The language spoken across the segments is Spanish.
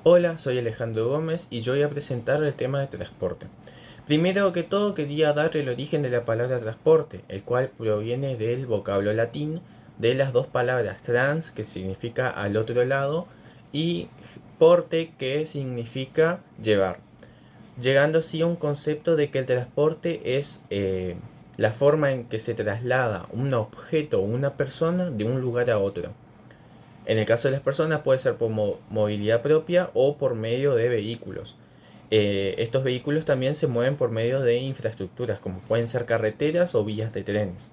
Hola, soy Alejandro Gómez y yo voy a presentar el tema de transporte. Primero que todo quería dar el origen de la palabra transporte, el cual proviene del vocablo latín de las dos palabras trans, que significa al otro lado, y porte, que significa llevar, llegando así a un concepto de que el transporte es la forma en que se traslada un objeto o una persona de un lugar a otro. En el caso de las personas puede ser por movilidad propia o por medio de vehículos. Estos vehículos también se mueven por medio de infraestructuras, como pueden ser carreteras o vías de trenes.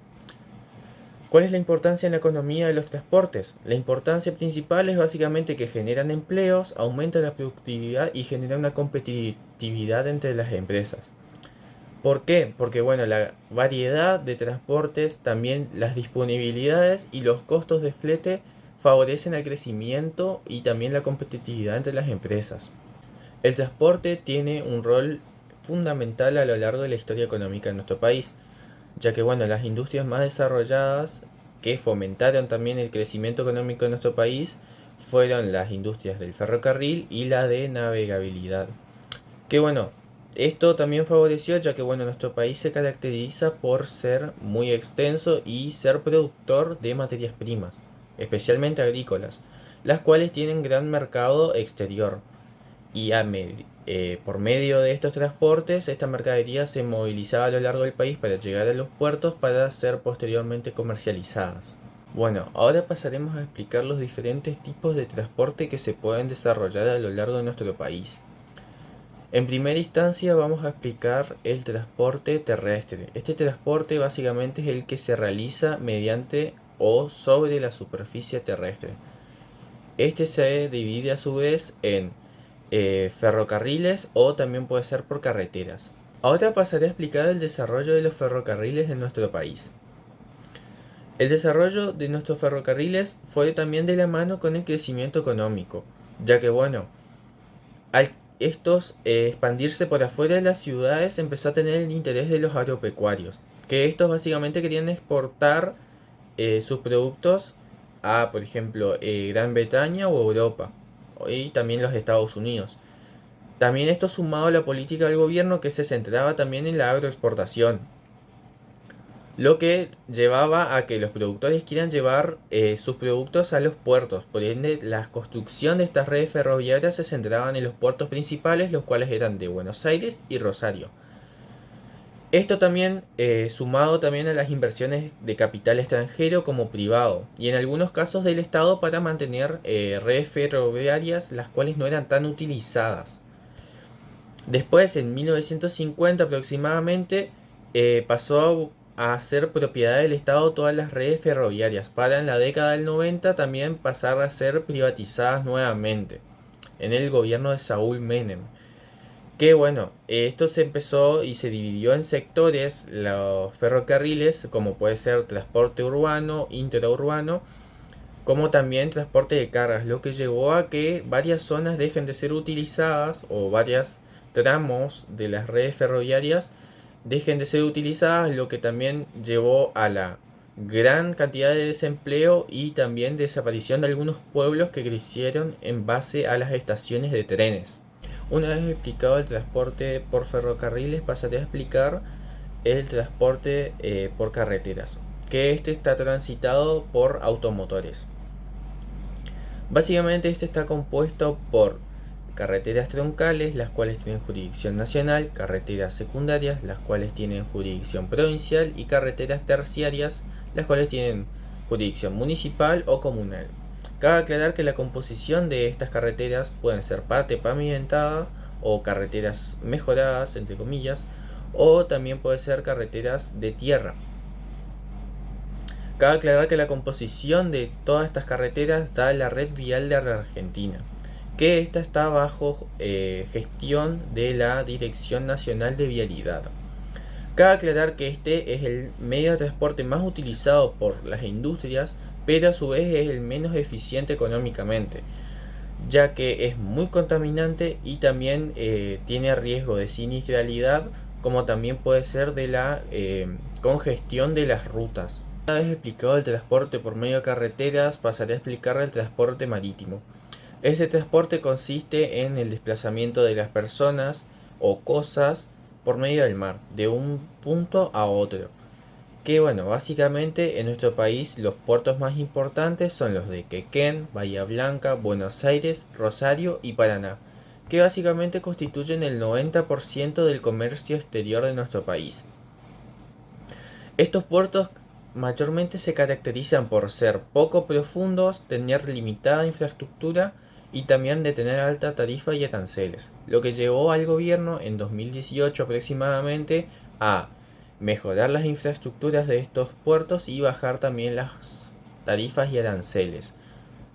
¿Cuál es la importancia en la economía de los transportes? La importancia principal es básicamente que generan empleos, aumentan la productividad y generan una competitividad entre las empresas. ¿Por qué? Porque bueno, la variedad de transportes, también las disponibilidades y los costos de flete favorecen el crecimiento y también la competitividad entre las empresas. El transporte tiene un rol fundamental a lo largo de la historia económica de nuestro país, ya que bueno, las industrias más desarrolladas que fomentaron también el crecimiento económico de nuestro país fueron las industrias del ferrocarril y la de navegabilidad. Que bueno, esto también favoreció ya que bueno, nuestro país se caracteriza por ser muy extenso y ser productor de materias primas, especialmente agrícolas, las cuales tienen gran mercado exterior. Y por medio de estos transportes, esta mercadería se movilizaba a lo largo del país para llegar a los puertos para ser posteriormente comercializadas. Bueno, ahora pasaremos a explicar los diferentes tipos de transporte que se pueden desarrollar a lo largo de nuestro país. En primera instancia vamos a explicar el transporte terrestre. Este transporte básicamente es el que se realiza mediante o sobre la superficie terrestre. Este se divide a su vez en ferrocarriles o también puede ser por carreteras. Ahora pasaré a explicar el desarrollo de los ferrocarriles en nuestro país. El desarrollo de nuestros ferrocarriles fue también de la mano con el crecimiento económico, ya que bueno, al estos expandirse por afuera de las ciudades empezó a tener el interés de los agropecuarios, que estos básicamente querían exportar sus productos a, por ejemplo, Gran Bretaña o Europa, y también los Estados Unidos. También esto sumado a la política del gobierno que se centraba también en la agroexportación, lo que llevaba a que los productores quieran llevar sus productos a los puertos. Por ende, la construcción de estas redes ferroviarias se centraban en los puertos principales, los cuales eran de Buenos Aires y Rosario. Esto también sumado también a las inversiones de capital extranjero como privado y en algunos casos del Estado para mantener redes ferroviarias las cuales no eran tan utilizadas. Después, en 1950 aproximadamente, pasó a ser propiedad del Estado todas las redes ferroviarias, para en la década del 90 también pasar a ser privatizadas nuevamente, en el gobierno de Saúl Menem. Que bueno, esto se empezó y se dividió en sectores, los ferrocarriles, como puede ser transporte urbano, interurbano, como también transporte de cargas, lo que llevó a que varias zonas dejen de ser utilizadas o varios tramos de las redes ferroviarias dejen de ser utilizadas, lo que también llevó a la gran cantidad de desempleo y también desaparición de algunos pueblos que crecieron en base a las estaciones de trenes. Una vez explicado el transporte por ferrocarriles, pasaré a explicar el transporte por carreteras, que este está transitado por automotores. Básicamente este está compuesto por carreteras troncales, las cuales tienen jurisdicción nacional, carreteras secundarias, las cuales tienen jurisdicción provincial, y carreteras terciarias, las cuales tienen jurisdicción municipal o comunal. Cabe aclarar que la composición de estas carreteras pueden ser parte pavimentada o carreteras mejoradas, entre comillas, o también puede ser carreteras de tierra. Cabe aclarar que la composición de todas estas carreteras da la red vial de la Argentina, que esta está bajo gestión de la Dirección Nacional de Vialidad. Cabe aclarar que este es el medio de transporte más utilizado por las industrias, pero a su vez es el menos eficiente económicamente, ya que es muy contaminante y también tiene riesgo de siniestralidad, como también puede ser de la congestión de las rutas. Una vez explicado el transporte por medio de carreteras, pasaré a explicar el transporte marítimo. Este transporte consiste en el desplazamiento de las personas o cosas por medio del mar, de un punto a otro. Que bueno, básicamente en nuestro país los puertos más importantes son los de Quequén, Bahía Blanca, Buenos Aires, Rosario y Paraná, que básicamente constituyen el 90% del comercio exterior de nuestro país. Estos puertos mayormente se caracterizan por ser poco profundos, tener limitada infraestructura y también de tener alta tarifa y aranceles, lo que llevó al gobierno en 2018 aproximadamente a mejorar las infraestructuras de estos puertos y bajar también las tarifas y aranceles,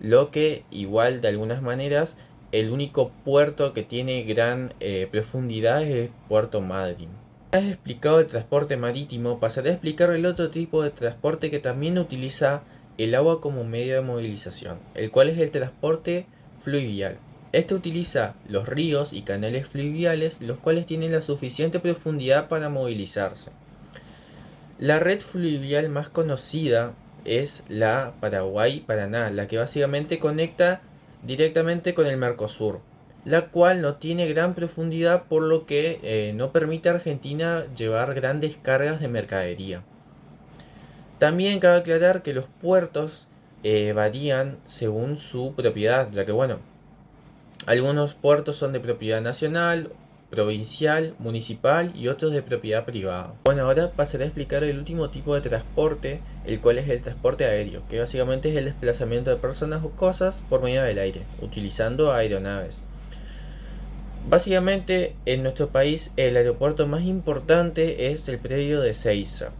lo que igual de algunas maneras el único puerto que tiene gran profundidad es el Puerto Madryn. Una vez explicado el transporte marítimo, pasaré a explicar el otro tipo de transporte que también utiliza el agua como medio de movilización, el cual es el transporte fluvial. Este utiliza los ríos y canales fluviales, los cuales tienen la suficiente profundidad para movilizarse. La red fluvial más conocida es la Paraguay-Paraná, la que básicamente conecta directamente con el Mercosur, la cual no tiene gran profundidad, por lo que no permite a Argentina llevar grandes cargas de mercadería. También cabe aclarar que los puertos varían según su propiedad, ya que bueno, algunos puertos son de propiedad nacional, provincial, municipal y otros de propiedad privada. Bueno, ahora pasaré a explicar el último tipo de transporte, el cual es el transporte aéreo, que básicamente es el desplazamiento de personas o cosas por medio del aire, utilizando aeronaves. Básicamente, en nuestro país el aeropuerto más importante es el predio de Ezeiza.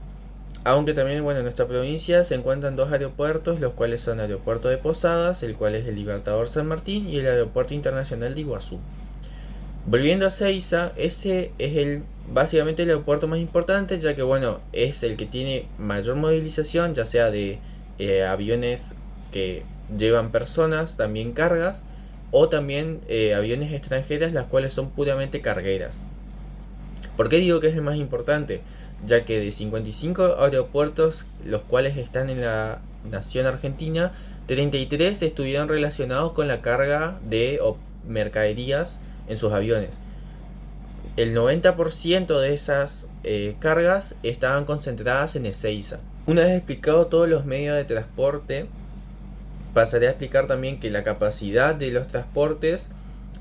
Aunque también, bueno, en nuestra provincia se encuentran dos aeropuertos, los cuales son el aeropuerto de Posadas, el cual es el Libertador San Martín, y el aeropuerto internacional de Iguazú. Volviendo a Ezeiza, ese es básicamente el aeropuerto más importante, ya que bueno, es el que tiene mayor movilización, ya sea de aviones que llevan personas, también cargas, o también aviones extranjeras, las cuales son puramente cargueras. ¿Por qué digo que es el más importante? Ya que de 55 aeropuertos, los cuales están en la nación argentina, 33 estuvieron relacionados con la carga de mercaderías en sus aviones. El 90% de esas cargas estaban concentradas en Ezeiza. Una vez explicado todos los medios de transporte, pasaré a explicar también que la capacidad de los transportes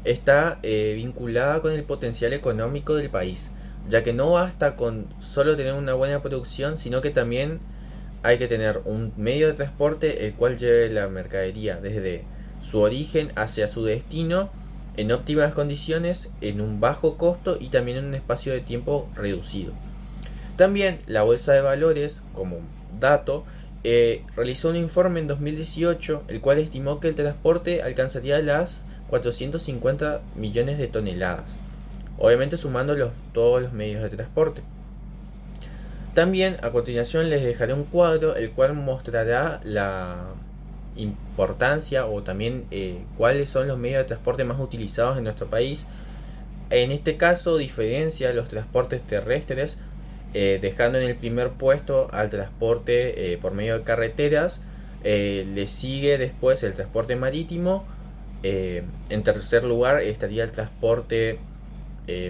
está vinculada con el potencial económico del país, ya que no basta con solo tener una buena producción, sino que también hay que tener un medio de transporte el cual lleve la mercadería desde su origen hacia su destino en óptimas condiciones, en un bajo costo y también en un espacio de tiempo reducido. También la Bolsa de Valores, como dato, realizó un informe en 2018, el cual estimó que el transporte alcanzaría las 450 millones de toneladas, obviamente sumando todos los medios de transporte. También a continuación les dejaré un cuadro el cual mostrará la importancia o también cuáles son los medios de transporte más utilizados en nuestro país. En este caso diferencia los transportes terrestres, dejando en el primer puesto al transporte por medio de carreteras. Le sigue después el transporte marítimo. En tercer lugar estaría el transporte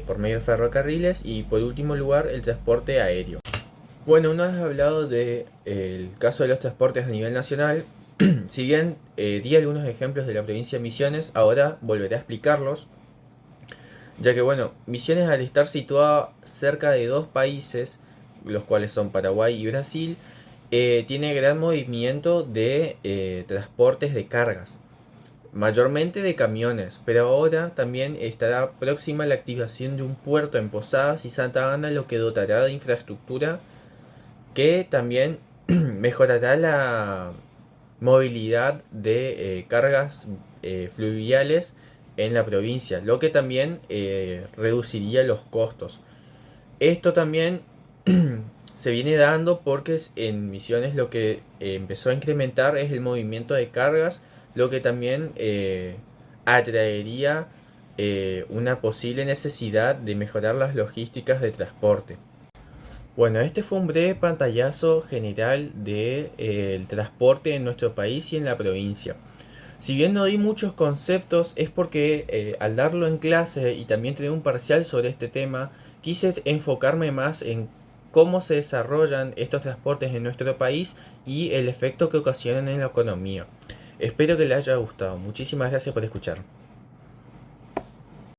por medio de ferrocarriles y por último lugar el transporte aéreo. Bueno, una vez hablado del caso de los transportes a nivel nacional, si bien di algunos ejemplos de la provincia de Misiones, ahora volveré a explicarlos, ya que bueno, Misiones, al estar situada cerca de dos países, los cuales son Paraguay y Brasil, tiene gran movimiento de transportes de cargas, mayormente de camiones, pero ahora también estará próxima la activación de un puerto en Posadas y Santa Ana, lo que dotará de infraestructura que también mejorará la movilidad de cargas fluviales en la provincia, lo que también reduciría los costos. Esto también se viene dando porque en Misiones lo que empezó a incrementar es el movimiento de cargas, lo que también atraería una posible necesidad de mejorar las logísticas de transporte. Bueno, este fue un breve pantallazo general del transporte en nuestro país y en la provincia. Si bien no di muchos conceptos, es porque al darlo en clase y también tener un parcial sobre este tema, quise enfocarme más en cómo se desarrollan estos transportes en nuestro país y el efecto que ocasionan en la economía. Espero que les haya gustado. Muchísimas gracias por escuchar.